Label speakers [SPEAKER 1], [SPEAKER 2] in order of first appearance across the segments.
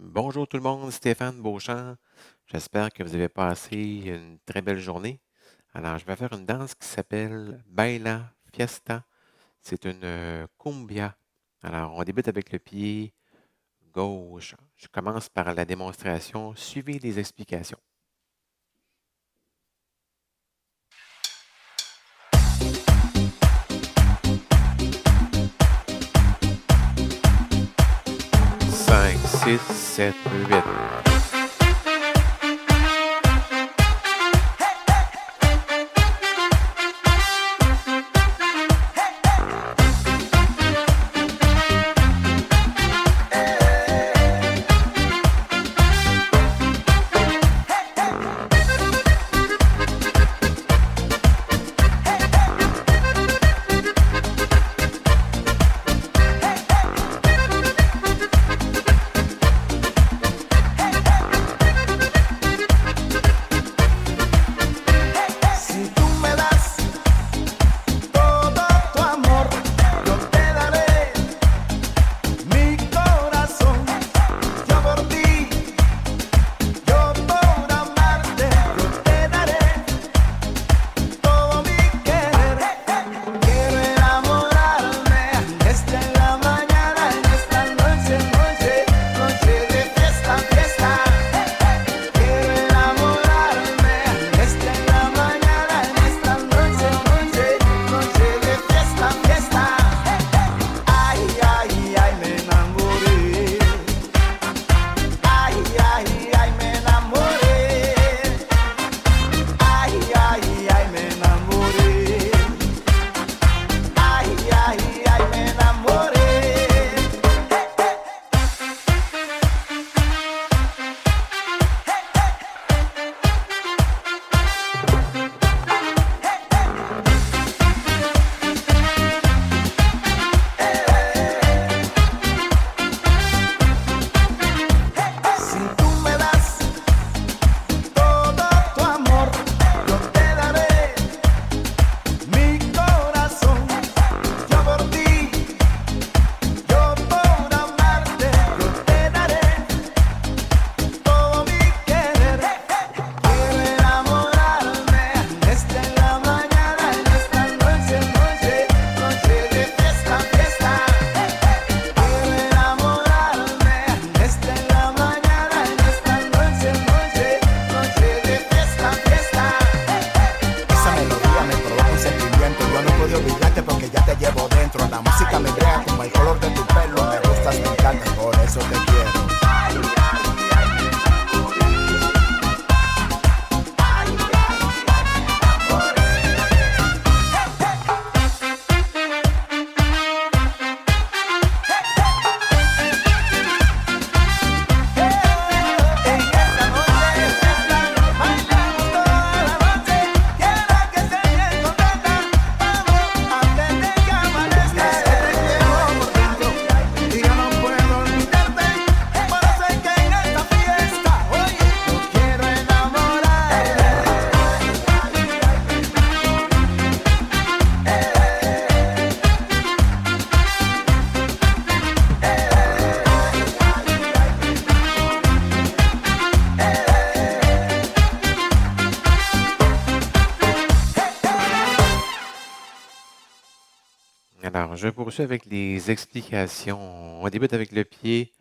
[SPEAKER 1] Bonjour tout le monde, Stéphane Beauchamp. J'espère que vous avez passé une très belle journée. Alors, je vais faire une danse qui s'appelle Baila Fiesta. C'est une cumbia. Alors, on débute avec le pied gauche. Je commence par la démonstration. Suivez les explications. Cinq, six, sept, huit.
[SPEAKER 2] Si tú me das todo tu amor, yo te daré mi corazón. Yo por ti, yo por amarte, yo te daré todo mi querer. Quiero enamorarme esta en la mañana, en esta noche, noche de fiesta, fiesta. Quiero enamorarme esta en la mañana, en esta noche, noche de fiesta, fiesta. Ay, ay, ay, me enamoré. Ay, ay, ay, me enamoré. Ay, ay, ay, me enamoré. Ay, ay, ay, me enamoré. Si tú me das todo tu amor, yo te daré mi corazón. Yo por ti, yo por amarte, yo te daré todo mi querer. Quiero enamorarme esta en la mañana, en esta noche, noche de fiesta, fiesta. Quiero enamorarme esta en la mañana, en esta noche, noche de fiesta, fiesta. Esa melodía me provoca un sentimiento. Yo no puedo olvidarte porque ya te llevo dentro. La música me crea como el color de tu pelo. Me gustas, me encantas, por eso te quiero. En esta noche bailamos toda la noche. Quiero que estés bien contenta. Vamos antes de que amanezca. Te llevo por dentro y yo no puedo olvidarte. Por eso es que en esta fiesta, oye, yo quiero enamorarme.
[SPEAKER 1] Alors, je poursuis avec les explications. On débute avec le pied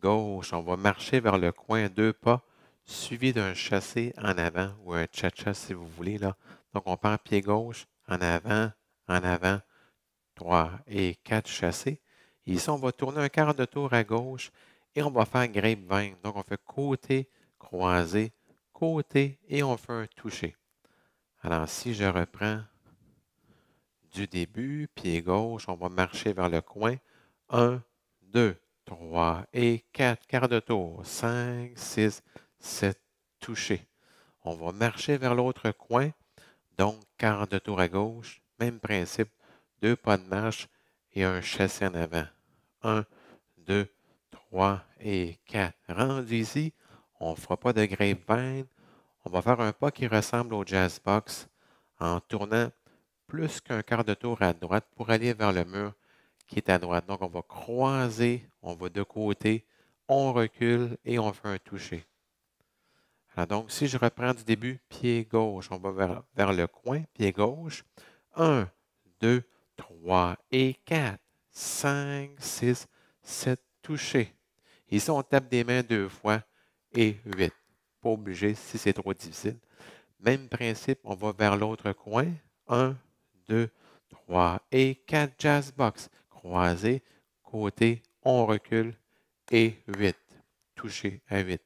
[SPEAKER 1] gauche. On va marcher vers le coin 2 pas, suivi d'un chassé en avant ou un cha-cha si vous voulez, là. Donc, on part pied gauche, en avant, 3 et 4 chassés. Et ici, on va tourner un quart de tour à gauche et on va faire grapevine. Donc, on fait côté, croisé, côté et on fait un toucher. Alors, si je reprends du début, pied gauche, on va marcher vers le coin. 1, 2, 3 et 4, quart de tour. 5, 6, 7, toucher. On va marcher vers l'autre coin. Donc, quart de tour à gauche. Même principe. 2 pas de marche et un chassé en avant. 1, 2, 3 et 4. Rendu ici, on ne fera pas de grapevine. On va faire un pas qui ressemble au jazz box en tournant plus qu'un quart de tour à droite pour aller vers le mur qui est à droite. Donc, on va croiser, on va de côté, on recule et on fait un toucher. Alors donc, si je reprends du début, pied gauche, on va vers le coin, pied gauche. 1, 2, 3 et 4, 5, 6, 7, toucher. Ici, on tape des mains 2 fois et 8. Pas obligé si c'est trop difficile. Même principe, on va vers l'autre coin. 1, 2, 3 et 4, jazz box. Croisé, côté, on recule et 8. Touché à 8.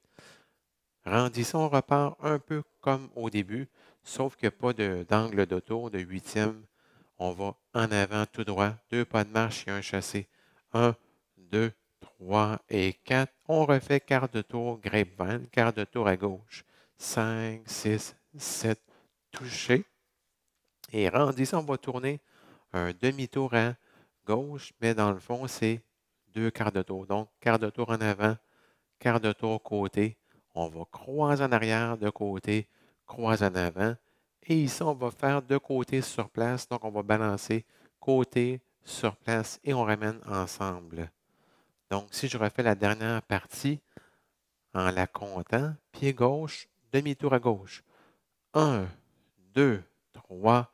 [SPEAKER 1] Rendu ici, on repart un peu comme au début, sauf qu'il n'y a pas d'angle d'auto, de huitième. On va en avant tout droit, 2 pas de marche et un chassé. 1, 2, 3 et 4. On refait quart de tour, grapevine, quart de tour à gauche. 5, 6, 7, touché. Et rendu ici, on va tourner un demi-tour à gauche, mais dans le fond, c'est 2 quarts de tour. Donc, quart de tour en avant, quart de tour côté. On va croiser en arrière de côté, croiser en avant. Et ici, on va faire de côté sur place. Donc, on va balancer côté sur place et on ramène ensemble. Donc, si je refais la dernière partie en la comptant, pied gauche, demi-tour à gauche. 1, 2, 3,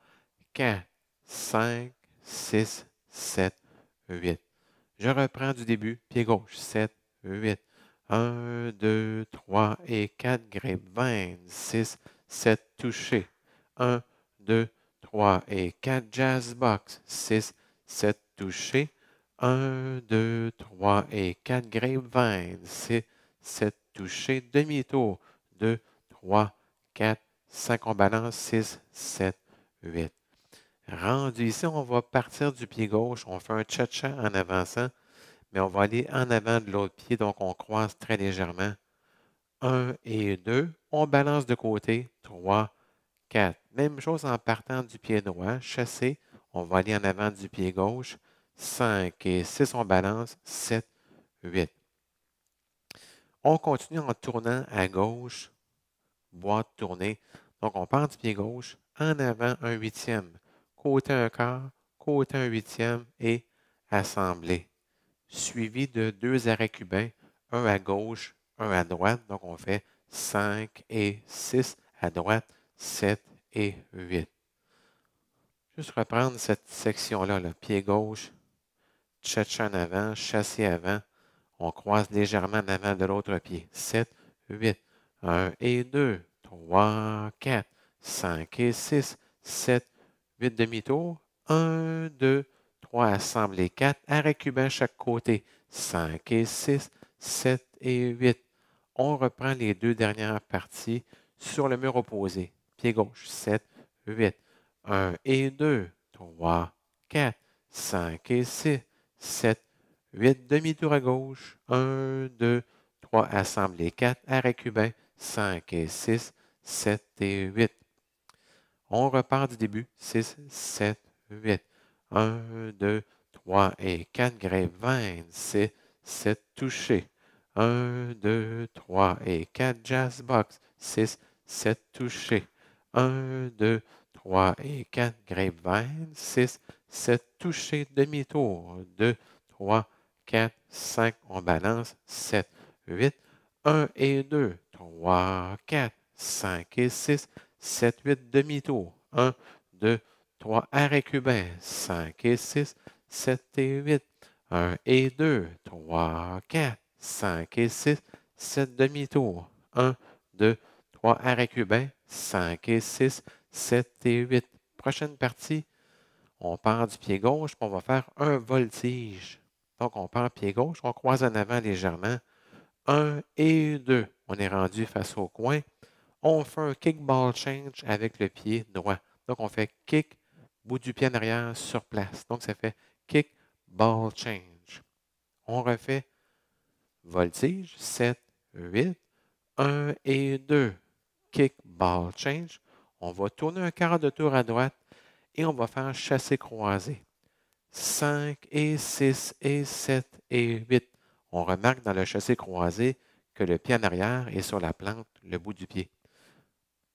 [SPEAKER 1] 4, 5, 6, 7, 8. Je reprends du début, pied gauche, 7, 8. 1, 2, 3 et 4, grapevine, 6, 7, touché. 1, 2, 3 et 4, jazz box, 6, 7, touché. 1, 2, 3 et 4, grapevine, 6, 7, touché. Demi-tour, 2, 3, 4, 5, on balance, 6, 7, 8. Rendu ici, on va partir du pied gauche. On fait un cha-cha en avançant, mais on va aller en avant de l'autre pied, donc on croise très légèrement. 1 et 2, on balance de côté. 3, 4. Même chose en partant du pied droit. Chassé, on va aller en avant du pied gauche. 5 et 6, on balance. 7, 8. On continue en tournant à gauche, boîte tournée. Donc, on part du pied gauche, en avant un huitième, côté un quart, côté un huitième et assemblé. Suivi de 2 arrêts cubains, un à gauche, un à droite. Donc, on fait 5 et 6 à droite, 7 et 8. Juste reprendre cette section-là, le pied gauche, cha-cha en avant, chassé avant. On croise légèrement en avant de l'autre pied. 7, 8, 1 et 2, 3, 4, 5 et 6, 7, 8 demi-tours. 1, 2, 3, assemblés 4, arrêt cubain chaque côté. 5 et 6, 7 et 8. On reprend les 2 dernières parties sur le mur opposé. Pied gauche, 7, 8, 1 et 2, 3, 4, 5 et 6, 7, 8 demi-tours à gauche. 1, 2, 3, assemblés 4, arrêt cubain. 5 et 6, 7 et 8. On repart du début. 6, 7, 8. 1, 2, 3 et 4, grapevine. 6, 7, touché. 1, 2, 3 et 4, jazz box. 6, 7, touché. 1, 2, 3 et 4, grapevine. 6, 7, touché. Demi-tour. 2, 3, 4, 5, on balance. 7, 8. 1 et 2, 3, 4, 5 et 6, 7, 8, demi-tour. 1, 2, 3, arrêt cubain. 5 et 6, 7 et 8. 1 et 2, 3, 4, 5 et 6, 7 demi-tour. 1, 2, 3, arrêt cubain. 5 et 6, 7 et 8. Prochaine partie, on part du pied gauche, puis on va faire un voltige. Donc, on part pied gauche, on croise en avant légèrement. 1 et 2. On est rendu face au coin. On fait un kick ball change avec le pied droit. Donc, on fait kick, bout du pied en arrière sur place. Donc, ça fait kick ball change. On refait voltige, 7, 8, 1 et 2. Kick ball change. On va tourner un quart de tour à droite et on va faire chassé croisé. 5 et 6 et 7 et 8. On remarque dans le chassé croisé que le pied en arrière est sur la plante, le bout du pied.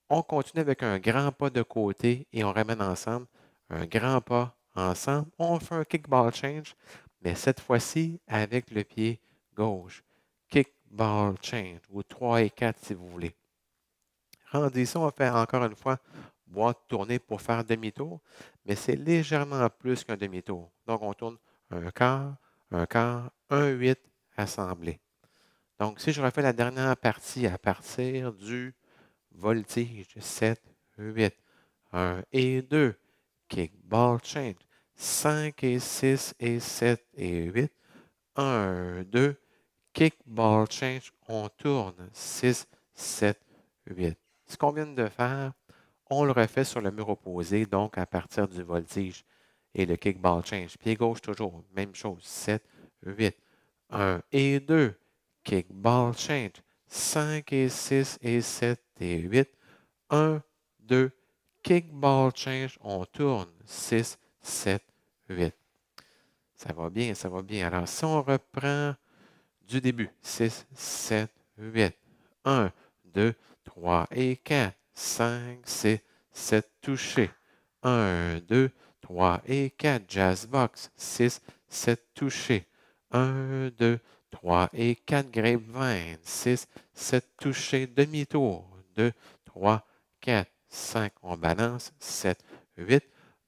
[SPEAKER 1] On continue avec un grand pas de côté et on ramène ensemble. Un grand pas ensemble. On fait un kickball change, mais cette fois-ci avec le pied gauche. Kick ball change, ou 3 et 4 si vous voulez. Rendu ici, on va faire encore une fois boîte tournée pour faire demi-tour, mais c'est légèrement plus qu'un demi-tour. Donc, on tourne un quart, un 8 assemblé. Donc, si je refais la dernière partie à partir du voltige, 7, 8, 1 et 2, kick, ball change, 5 et 6 et 7 et 8, 1, 2, kick, ball change, on tourne, 6, 7, 8. Ce qu'on vient de faire, on le refait sur le mur opposé, donc à partir du voltige et le kick, ball change. Pied gauche toujours, même chose, 7, 8, 1 et 2, kick, ball change, 5 et 6 et 7 et 8, 1, 2, kick, ball change, on tourne, 6, 7, 8. Ça va bien, ça va bien. Alors, si on reprend du début, 6, 7, 8, 1, 2, 3 et 4, 5, 6, 7 touchés, 1, 2, 3 et 4, jazz box, 6, 7 touchés, 1, 2, 3 et 4, grapevine, 6, 7 touchés, demi-tour, 2, 3, 4, 5, on balance, 7, 8,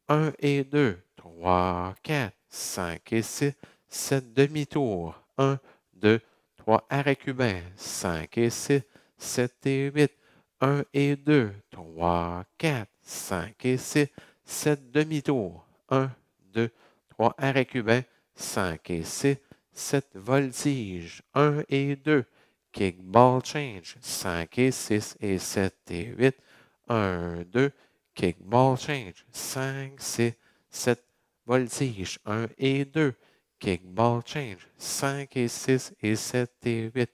[SPEAKER 1] 1 et 2, 3, 4, 5 et 6, 7 demi-tour, 1, 2, 3 arrêts cubains, 5 et 6, 7 et 8, 1 et 2, 3, 4, 5 et 6, 7 demi-tours, 1, 2, 3 arrêts cubains, 5 et 6, 7 voltiges, 1 et 2, kick, ball change, 5 et 6 et 7 et 8, 1, 2, kick, ball change, 5, 6, 7 voltiges, 1 et 2, kick, ball change, 5 et 6 et 7 et 8,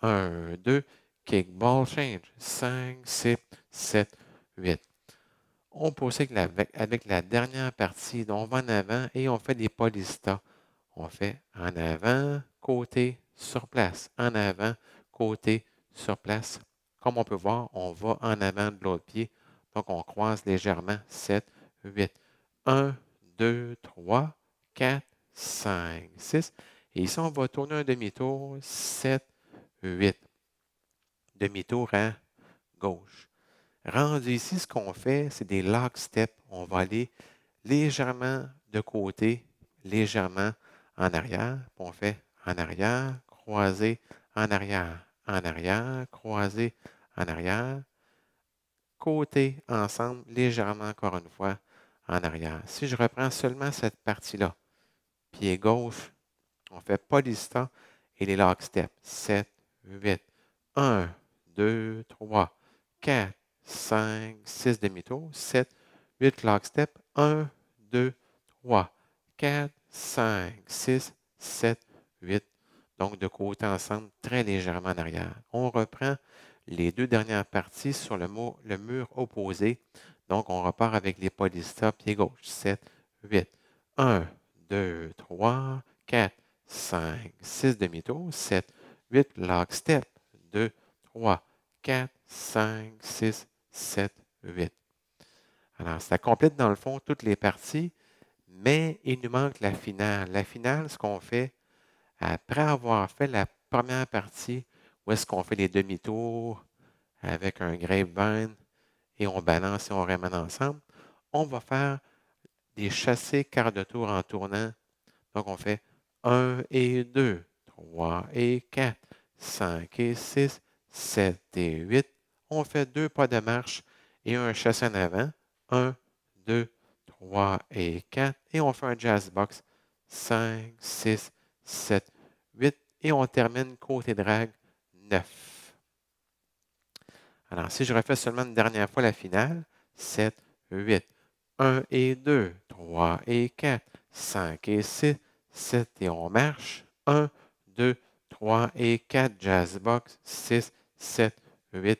[SPEAKER 1] 1, 2, kick, ball change, 5, 6, 7, 8. On poursuit avec la dernière partie. Donc, on va en avant et on fait des polistas. On fait en avant, côté, sur place. En avant, côté, sur place. Comme on peut voir, on va en avant de l'autre pied. Donc, on croise légèrement. 7, 8. 1, 2, 3, 4, 5, 6. Et ici, on va tourner un demi-tour. 7, 8. Demi-tour à gauche. Rendu ici, ce qu'on fait, c'est des lockstep. On va aller légèrement de côté, légèrement en arrière. Puis on fait en arrière, croisé, en arrière, croisé, en arrière. Côté, ensemble, légèrement encore une fois, en arrière. Si je reprends seulement cette partie-là, pied gauche, on fait polista et les lockstep. 7, 8, 1, 2, 3, 4, 5, 6 demi-tours, 7, 8 lockstep, 1, 2, 3, 4, 5, 6, 7, 8. Donc, de côté ensemble, très légèrement en arrière. On reprend les deux dernières parties sur le mur opposé. Donc, on repart avec les polistas, pied gauche, 7, 8, 1, 2, 3, 4, 5, 6 demi-tours, 7, 8 lockstep, 2, 3, 4, 5, 6, 7, 8. Alors, ça complète dans le fond toutes les parties, mais il nous manque la finale. La finale, ce qu'on fait, après avoir fait la première partie, où est-ce qu'on fait les demi-tours avec un grapevine et on balance et on ramène ensemble, on va faire des chassés quart de tour en tournant. Donc, on fait 1 et 2, 3 et 4, 5 et 6, 7 et 8. On fait deux pas de marche et un chassé en avant. 1, 2, 3 et 4. Et on fait un jazz box. 5, 6, 7, 8. Et on termine côté drague 9. Alors, si je refais seulement une dernière fois la finale, 7, 8, 1 et 2, 3 et 4, 5 et 6, 7 et on marche. 1, 2, 3 et 4, jazz box, 6, 7, 8,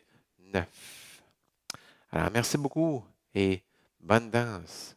[SPEAKER 1] 9. Alors, merci beaucoup et bonne danse.